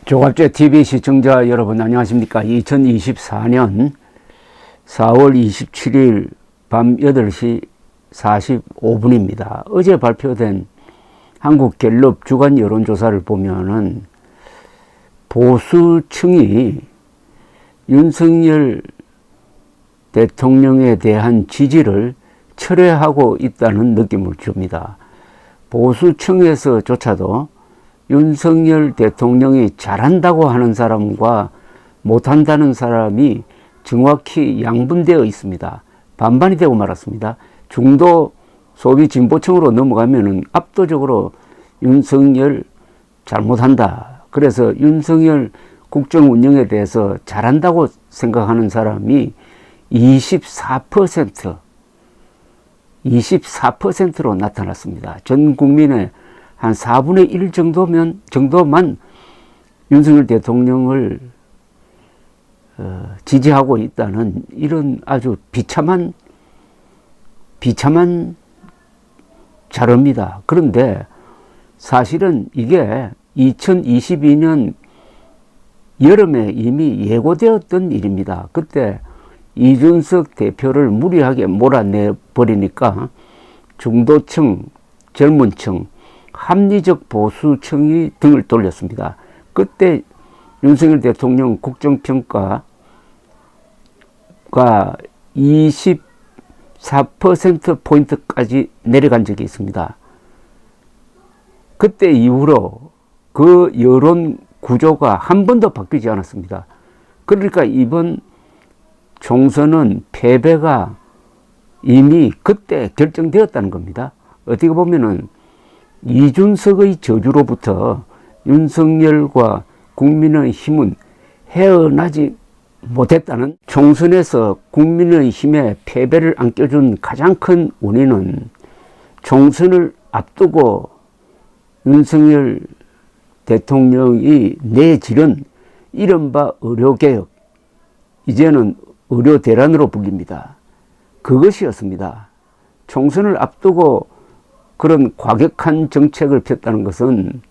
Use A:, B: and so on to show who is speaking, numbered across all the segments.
A: 조갑제 TV 시청자 여러분 안녕하십니까. 2024년 4월 27일 밤 8시 45분입니다. 어제 발표된 한국갤럽 주간 여론조사를 보면은 보수층이 윤석열 대통령에 대한 지지를 철회하고 있다는 느낌을 줍니다. 보수층에서조차도 윤석열 대통령이 잘한다고 하는 사람과 못한다는 사람이 정확히 양분되어 있습니다. 반반이 되고 말았습니다. 중도 소위 진보층으로 넘어가면은 압도적으로 윤석열 잘못한다. 그래서 윤석열 국정 운영에 대해서 잘한다고 생각하는 사람이 24%로 나타났습니다. 전 국민의 한 4분의 1 정도만 윤석열 대통령을 지지하고 있다는 이런 아주 비참한 자료입니다. 그런데 사실은 이게 2022년 여름에 이미 예고되었던 일입니다. 그때 이준석 대표를 무리하게 몰아내버리니까 중도층, 젊은층, 합리적 보수층이 등을 돌렸습니다. 그때 윤석열 대통령 국정평가가 24%포인트까지 내려간 적이 있습니다. 그때 이후로 그 여론 구조가 한 번도 바뀌지 않았습니다. 그러니까 이번 총선은 패배가 이미 그때 결정되었다는 겁니다. 어떻게 보면은 이준석의 저주로부터 윤석열과 국민의힘은 헤어나지 못했다는, 총선에서 국민의힘의 패배를 안겨준 가장 큰 원인은 총선을 앞두고 윤석열 대통령이 내지른 이른바 의료개혁, 이제는 의료대란으로 불립니다. 그것이었습니다. 총선을 앞두고 그런 과격한 정책을 폈다는 것은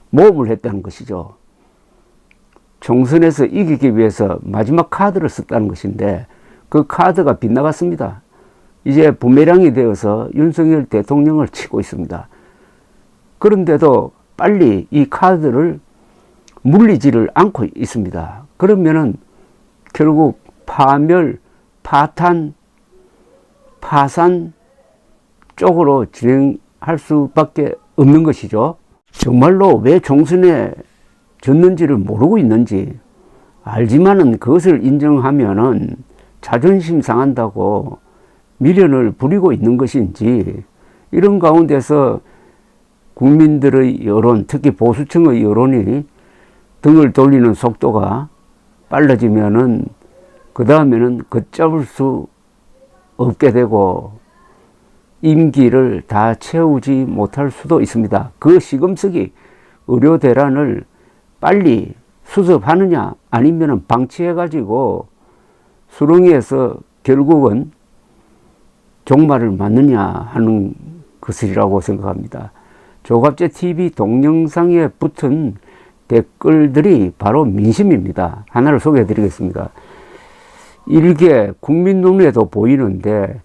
A: 모험을 했다는 것이죠. 총선에서 이기기 위해서 마지막 카드를 썼다는 것인데 그 카드가 빗나갔습니다. 이제 부메랑이 되어서 윤석열 대통령을 치고 있습니다. 그런데도 빨리 이 카드를 물리지를 않고 있습니다. 그러면은 결국 파멸, 파탄, 파산 쪽으로 진행할 수밖에 없는 것이죠. 정말로 왜 총선에 졌는지를 모르고 있는지 알지만은 그것을 인정하면은 자존심 상한다고 미련을 부리고 있는 것인지, 이런 가운데서 국민들의 여론, 특히 보수층의 여론이 등을 돌리는 속도가 빨라지면은 그 다음에는 걷잡을 수 없게 되고 임기를 다 채우지 못할 수도 있습니다. 그 시금석이 의료대란을 빨리 수습하느냐 아니면 방치해가지고 수렁에서 결국은 종말을 맞느냐 하는 것이라고 생각합니다. 조갑제 TV 동영상에 붙은 댓글들이 바로 민심입니다. 하나를 소개해 드리겠습니다. 일개 국민 눈에도 보이는데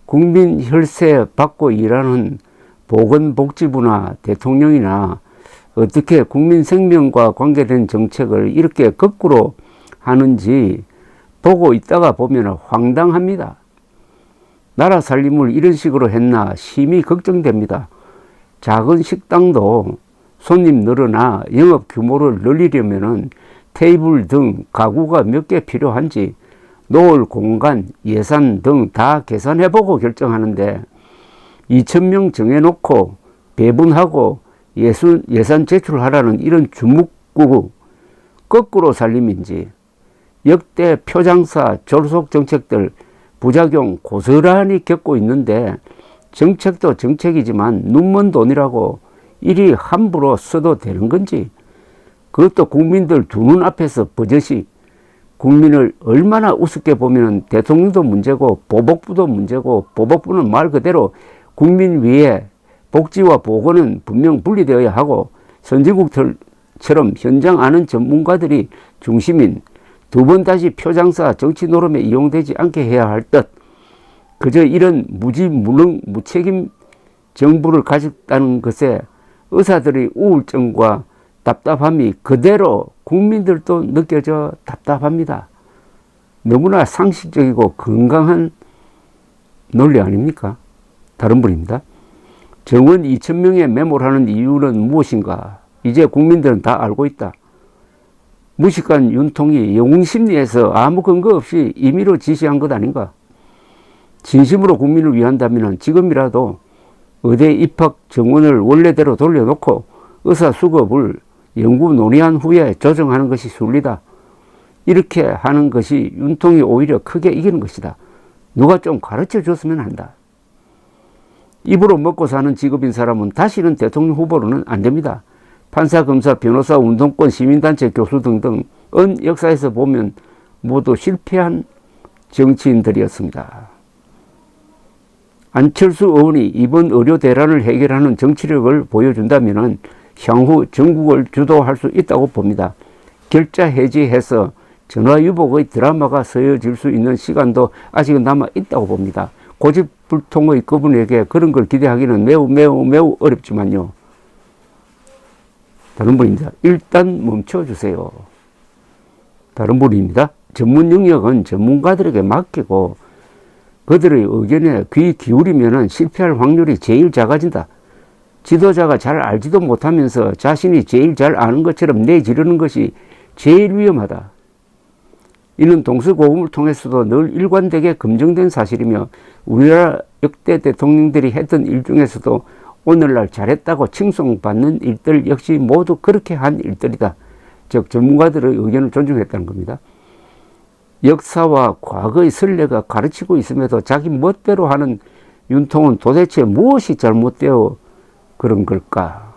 A: 국민 혈세 받고 일하는 보건복지부나 대통령이나 어떻게 국민 생명과 관계된 정책을 이렇게 거꾸로 하는지 보고 있다가 보면 황당합니다. 나라 살림을 이런 식으로 했나 심히 걱정됩니다. 작은 식당도 손님 늘어나 영업 규모를 늘리려면 테이블 등 가구가 몇 개 필요한지 놓을 공간, 예산 등 다 계산해보고 결정하는데 2,000명 정해놓고 배분하고 예산 제출하라는 이런 주묵구구 거꾸로 살림인지, 역대 표장사 졸속 정책들 부작용 고스란히 겪고 있는데 정책도 정책이지만 눈먼 돈이라고 이리 함부로 써도 되는 건지, 그것도 국민들 두 눈 앞에서 버젓이 국민을 얼마나 우습게 보면 대통령도 문제고 보복부도 문제고, 보복부는 말 그대로 국민 위에 복지와 보건은 분명 분리되어야 하고 선진국 것처럼 현장 아는 전문가들이 중심인 두 번 다시 표장사 정치 노름에 이용되지 않게 해야 할 듯, 그저 이런 무지무능 무책임 정부를 가졌다는 것에 의사들의 우울증과 답답함이 그대로 국민들도 느껴져 답답합니다. 너무나 상식적이고 건강한 논리 아닙니까? 다른 분입니다. 정원 2,000명에 메모를 하는 이유는 무엇인가? 이제 국민들은 다 알고 있다. 무식한 윤통이 영웅심리에서 아무 근거 없이 임의로 지시한 것 아닌가? 진심으로 국민을 위한다면 지금이라도 의대 입학 정원을 원래대로 돌려놓고 의사 수급을 연구 논의한 후에 조정하는 것이 순리다. 이렇게 하는 것이 윤통이 오히려 크게 이기는 것이다. 누가 좀 가르쳐 줬으면 한다. 입으로 먹고 사는 직업인 사람은 다시는 대통령 후보로는 안 됩니다. 판사, 검사, 변호사, 운동권, 시민단체, 교수 등등은 역사에서 보면 모두 실패한 정치인들이었습니다. 안철수 의원이 이번 의료 대란을 해결하는 정치력을 보여준다면 향후 전국을 주도할 수 있다고 봅니다. 결자 해지해서 전화유복의 드라마가 서여질 수 있는 시간도 아직은 남아 있다고 봅니다. 고집불통의 그분에게 그런 걸 기대하기는 매우 어렵지만요. 다른 분입니다. 일단 멈춰주세요. 다른 분입니다. 전문 영역은 전문가들에게 맡기고 그들의 의견에 귀 기울이면 실패할 확률이 제일 작아진다. 지도자가 잘 알지도 못하면서 자신이 제일 잘 아는 것처럼 내지르는 것이 제일 위험하다. 이는 동서고금을 통해서도 늘 일관되게 검증된 사실이며 우리나라 역대 대통령들이 했던 일 중에서도 오늘날 잘했다고 칭송받는 일들 역시 모두 그렇게 한 일들이다. 즉 전문가들의 의견을 존중했다는 겁니다. 역사와 과거의 선례가 가르치고 있음에도 자기 멋대로 하는 윤통은 도대체 무엇이 잘못되어 그런 걸까?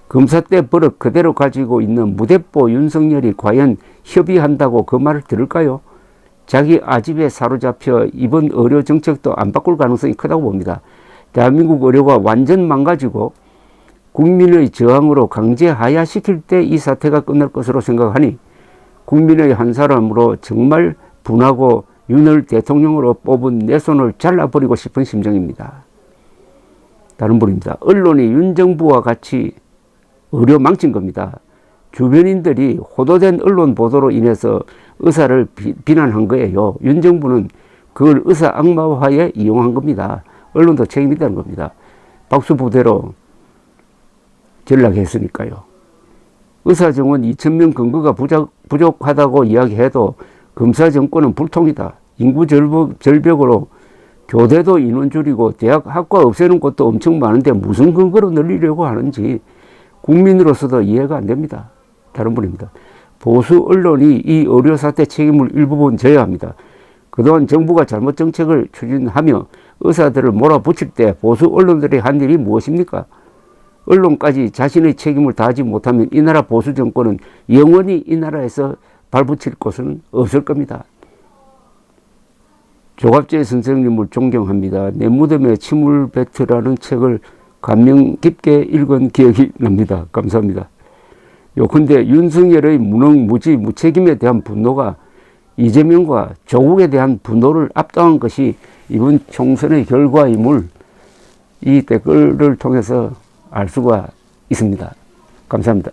A: 검사 때 버릇 그대로 가지고 있는 무대뽀 윤석열이 과연 협의한다고 그 말을 들을까요? 자기 아집에 사로잡혀 이번 의료 정책도 안 바꿀 가능성이 크다고 봅니다. 대한민국 의료가 완전 망가지고 국민의 저항으로 강제 하야시킬 때 이 사태가 끝날 것으로 생각하니 국민의 한 사람으로 정말 분하고 윤을 대통령으로 뽑은 내 손을 잘라버리고 싶은 심정입니다. 다른 분입니다. 언론이 윤 정부와 같이 의료 망친 겁니다. 주변인들이 호도된 언론 보도로 인해서 의사를 비난한 거예요. 윤 정부는 그걸 의사 악마화에 이용한 겁니다. 언론도 책임이 있다는 겁니다. 박수부대로 전락했으니까요. 의사 정원 2,000명 근거가 부족하다고 이야기해도 검사 정권은 불통이다. 인구 절벽으로 교대도 인원 줄이고 대학 학과 없애는 곳도 엄청 많은데 무슨 근거로 늘리려고 하는지 국민으로서도 이해가 안 됩니다. 다른 분입니다. 보수 언론이 이 의료 사태 책임을 일부분 져야 합니다. 그동안 정부가 잘못 정책을 추진하며 의사들을 몰아붙일 때 보수 언론들이 한 일이 무엇입니까? 언론까지 자신의 책임을 다하지 못하면 이 나라 보수 정권은 영원히 이 나라에서 발붙일 곳은 없을 겁니다. 조갑재 선생님을 존경합니다. 내 무덤에 침을 뱉으라는 책을 감명 깊게 읽은 기억이 납니다. 감사합니다. 요컨대 윤석열의 무능, 무책임에 대한 분노가 이재명과 조국에 대한 분노를 압도한 것이 이번 총선의 결과임을 이 댓글을 통해서 알 수가 있습니다. 감사합니다.